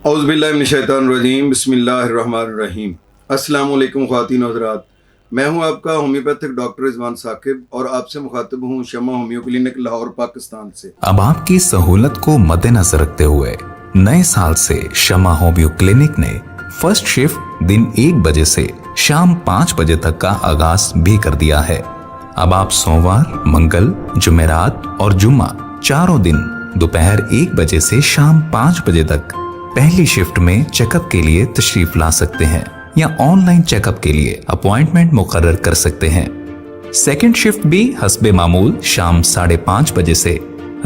औज़ुबिल्लाहिमिनश्शैतानिर्रजीम बिस्मिल्लाहिर्रहमानिर्रहीम। अस्सलामु अलैकुम ख़वातीन और हज़रात, मैं हूं आपका होम्योपैथिक डॉक्टर रिजवान साकिब और आपसे मुखातिब हूं शमा होम्यो क्लिनिक लाहौर पाकिस्तान से। अब आपकी सहूलत को मद्देनजर रखते हुए नए साल से शमा होम्यो क्लिनिक ने फर्स्ट शिफ्ट दिन 1 बजे से शाम 5 बजे तक का आगाज भी कर दिया है। अब आप सोमवार, मंगल, जुमेरात और जुम्मा चारों दिन दोपहर 1 बजे से शाम 5 बजे तक पहली शिफ्ट में चेकअप के लिए तशरीफ ला सकते हैं या ऑनलाइन चेकअप के लिए अपॉइंटमेंट मुकर्रर कर सकते हैं। सेकंड शिफ्ट भी हस्बे मामूल शाम 5:30 बजे से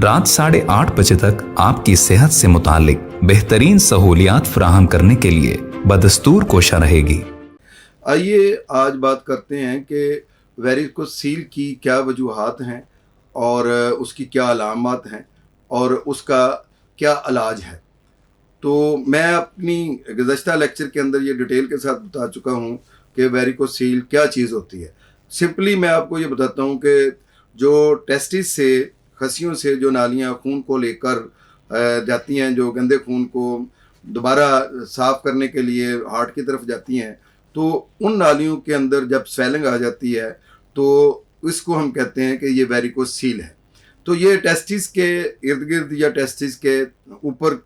रात 8:30 बजे तक आपकी सेहत से मुतालिक बेहतरीन सहूलियात फराहम करने के लिए बदस्तूर कोशा रहेगी। आइए आज बात करते हैं कि वेरिकोसील की क्या वजूहात हैं और उसकी क्या अलामात हैं और उसका क्या इलाज है। तो मैं अपनी गुज़श्ता लेक्चर के अंदर ये डिटेल के साथ बता चुका हूँ कि वेरिकोसील क्या चीज़ होती है। सिंपली मैं आपको ये बताता हूँ कि जो टेस्टिस से, खसियों से जो नालियाँ खून को लेकर जाती हैं, जो गंदे खून को दोबारा साफ़ करने के लिए हार्ट की तरफ जाती हैं, तो उन नालियों के अंदर जब स्वेलिंग आ जाती है तो इसको हम कहते हैं कि ये वेरिकोसील है। तो ये टेस्टिस के इर्द गिर्द या टेस्टिस के ऊपर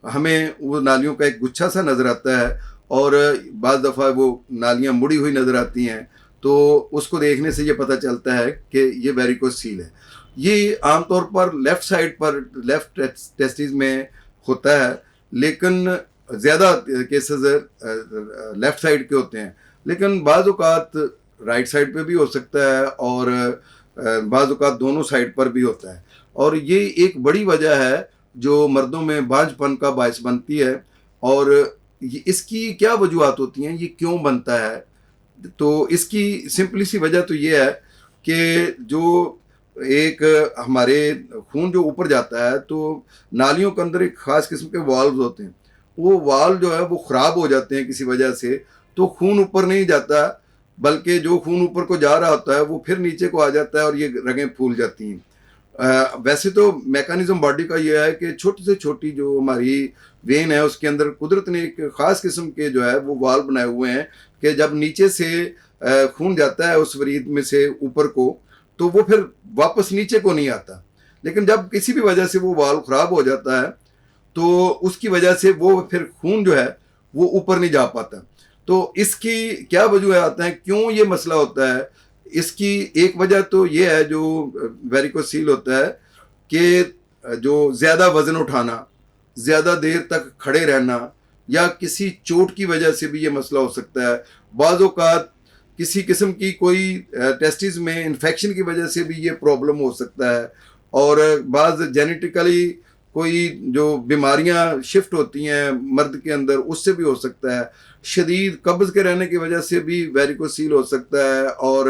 हमें वो नालियों का एक गुच्छा सा नज़र आता है और बाज़ दफ़ा वो नालियाँ मुड़ी हुई नज़र आती हैं, तो उसको देखने से ये पता चलता है कि ये वेरिकोसील है। ये आमतौर पर लेफ़्ट साइड पर, लेफ़्ट टेस्टिस में होता है, लेकिन ज़्यादा केसेस लेफ़्ट साइड के होते हैं, लेकिन बाज़ औक़ात राइट साइड पे भी हो सकता है और बाज़ औक़ात दोनों साइड पर भी होता है। और ये एक बड़ी वजह है जो मर्दों में बांझपन का बायस बनती है। और इसकी क्या वजूहात होती हैं, ये क्यों बनता है, तो इसकी सिंपली सी वजह तो ये है कि जो एक हमारे खून जो ऊपर जाता है तो नालियों के अंदर एक ख़ास किस्म के वाल्व होते हैं, वो वाल्व जो है वो ख़राब हो जाते हैं किसी वजह से, तो खून ऊपर नहीं जाता, बल्कि जो खून ऊपर को जा रहा होता है वो फिर नीचे को आ जाता है और ये रगें फूल जाती हैं। वैसे तो मैकेनिज्म बॉडी का ये है कि छोटी से छोटी जो हमारी वेन है उसके अंदर कुदरत ने एक ख़ास किस्म के जो है वो वाल्व बनाए हुए हैं कि जब नीचे से खून जाता है उस वरीद में से ऊपर को, तो वो फिर वापस नीचे को नहीं आता। लेकिन जब किसी भी वजह से वो वाल्व ख़राब हो जाता है तो उसकी वजह से वो फिर खून जो है वो ऊपर नहीं जा पाता। तो इसकी क्या वजूहात हैं, क्यों ये मसला होता है? इसकी एक वजह तो ये है जो वेरिकोसील होता है कि जो ज़्यादा वज़न उठाना, ज़्यादा देर तक खड़े रहना या किसी चोट की वजह से भी ये मसला हो सकता है। बाज़ औक़ात किसी किस्म की कोई टेस्टिस में इन्फेक्शन की वजह से भी ये प्रॉब्लम हो सकता है और बाज़ जेनेटिकली कोई जो बीमारियां शिफ्ट होती हैं मर्द के अंदर उससे भी हो सकता है। शदीद कब्ज़ के रहने की वजह से भी वेरिकोसील हो सकता है और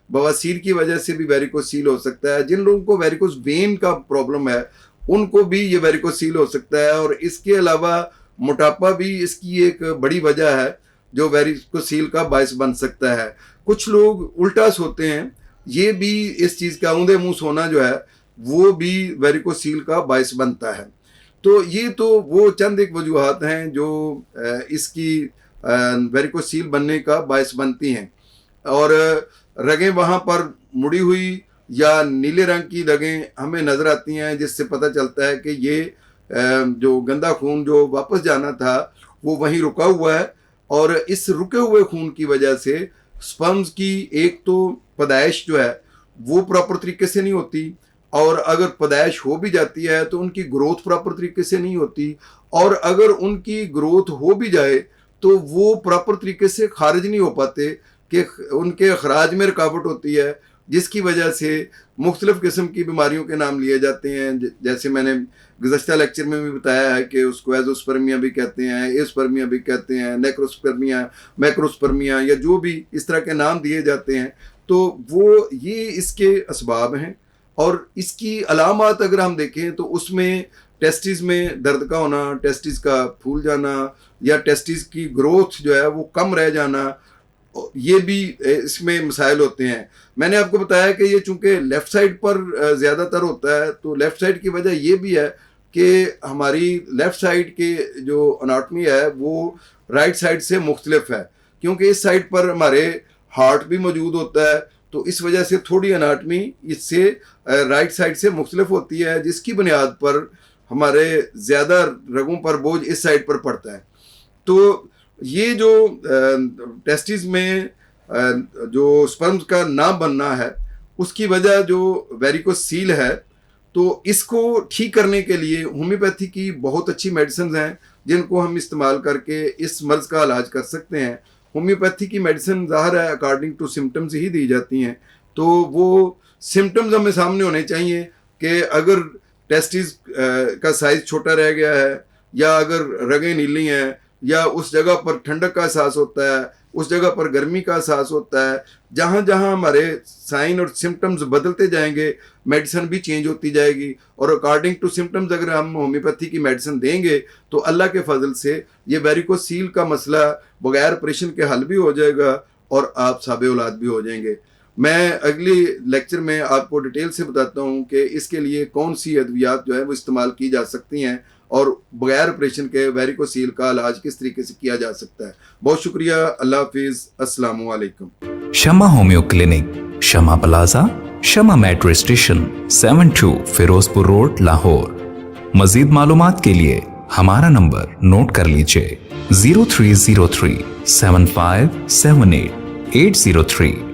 बवासीर की वजह से भी वेरिकोसील हो सकता है। जिन लोगों को वेरिकोस वेन का प्रॉब्लम है उनको भी ये वेरिकोसील हो सकता है। और इसके अलावा मोटापा भी इसकी एक बड़ी वजह है जो वेरिकोसील का बायस बन सकता है। कुछ लोग उल्टा सोते हैं, ये भी इस चीज़ का औंधे मुँह सोना जो है वो भी वेरिकोसील का बायस बनता है। तो ये तो वो चंद एक वजूहात हैं जो इसकी वेरिकोसील बनने का बायस बनती हैं। और रगें वहाँ पर मुड़ी हुई या नीले रंग की रगें हमें नज़र आती हैं, जिससे पता चलता है कि ये जो गंदा खून जो वापस जाना था वो वहीं रुका हुआ है। और इस रुके हुए खून की वजह से स्पर्म्स की एक तो पैदाइश जो है वो प्रॉपर तरीके से नहीं होती, और अगर पैदाइश हो भी जाती है तो उनकी ग्रोथ प्रॉपर तरीके से नहीं होती, और अगर उनकी ग्रोथ हो भी जाए तो वो प्रॉपर तरीके से खारिज नहीं हो पाते कि उनके अखराज में रुकावट होती है, जिसकी वजह से मुख्तलिफ़ किस्म की बीमारियों के नाम लिए जाते हैं। जैसे मैंने गुज़श्ता लेक्चर में भी बताया है कि उसको एज़ोस्पर्मिया भी कहते हैं, एस्पर्मिया भी कहते हैं, नेक्रोस्पर्मिया, मैक्रोस्पर्मिया, या जो भी इस तरह के नाम दिए जाते हैं। तो वो ये इसके असबाब हैं। और इसकी अलामात अगर हम देखें तो उसमें टेस्टिस में दर्द का होना, टेस्टिस का फूल जाना या टेस्टिस की ग्रोथ जो है वो कम रह जाना, ये भी इसमें मसाइल होते हैं। मैंने आपको बताया कि ये चूँकि लेफ़्ट साइड पर ज़्यादातर होता है, तो लेफ़्ट साइड की वजह ये भी है कि हमारी लेफ़्ट साइड की जो अनाटमी है वो राइट साइड से मुख्तलिफ है, क्योंकि इस साइड पर हमारे हार्ट भी मौजूद होता है, तो इस वजह से थोड़ी अनाटमी इससे राइट साइड से मुख्तलिफ होती है, जिसकी बुनियाद पर हमारे ज़्यादा रगों पर बोझ इस साइड पर पड़ता है। तो ये जो टेस्टिस में जो स्पर्म्स का ना बनना है, उसकी वजह जो वेरिकोसील है, तो इसको ठीक करने के लिए होम्योपैथी की बहुत अच्छी मेडिसिन हैं जिनको हम इस्तेमाल करके इस मर्ज़ का इलाज कर सकते हैं। होम्योपैथी की मेडिसिन ज़ाहिर है अकॉर्डिंग टू सिम्टम्स ही दी जाती हैं, तो वो सिम्टम्स हमें सामने होने चाहिए कि अगर टेस्टिस का साइज़ छोटा रह गया है, या अगर रगें नीली हैं, या उस जगह पर ठंडक का एहसास होता है, उस जगह पर गर्मी का एहसास होता है, जहाँ जहाँ हमारे साइन और सिम्टम्स बदलते जाएंगे मेडिसिन भी चेंज होती जाएगी, और अकॉर्डिंग टू सिम्टम्स अगर हम होम्योपैथी की मेडिसिन देंगे तो अल्लाह के फजल से ये वेरिकोसील का मसला बगैर ऑपरेशन के हल भी हो जाएगा और आप साबे औलाद भी हो जाएंगे। मैं अगली लेक्चर में आपको डिटेल से बताता हूँ कि इसके लिए कौन सी अद्वियात जो है वो इस्तेमाल की जा सकती हैं और बगैर ऑपरेशन के वेरिकोसील का इलाज किस तरीके से किया जा सकता है। बहुत शुक्रिया, अल्लाह हाफिज़, अस्सलामु अलैकुम। Shama homeo clinic, Shama plaza, Shama metro station, 72 Ferozepur road, Lahore. मजीद मालूमात के लिए हमारा नंबर नोट कर लीजिए 0303 7578 803।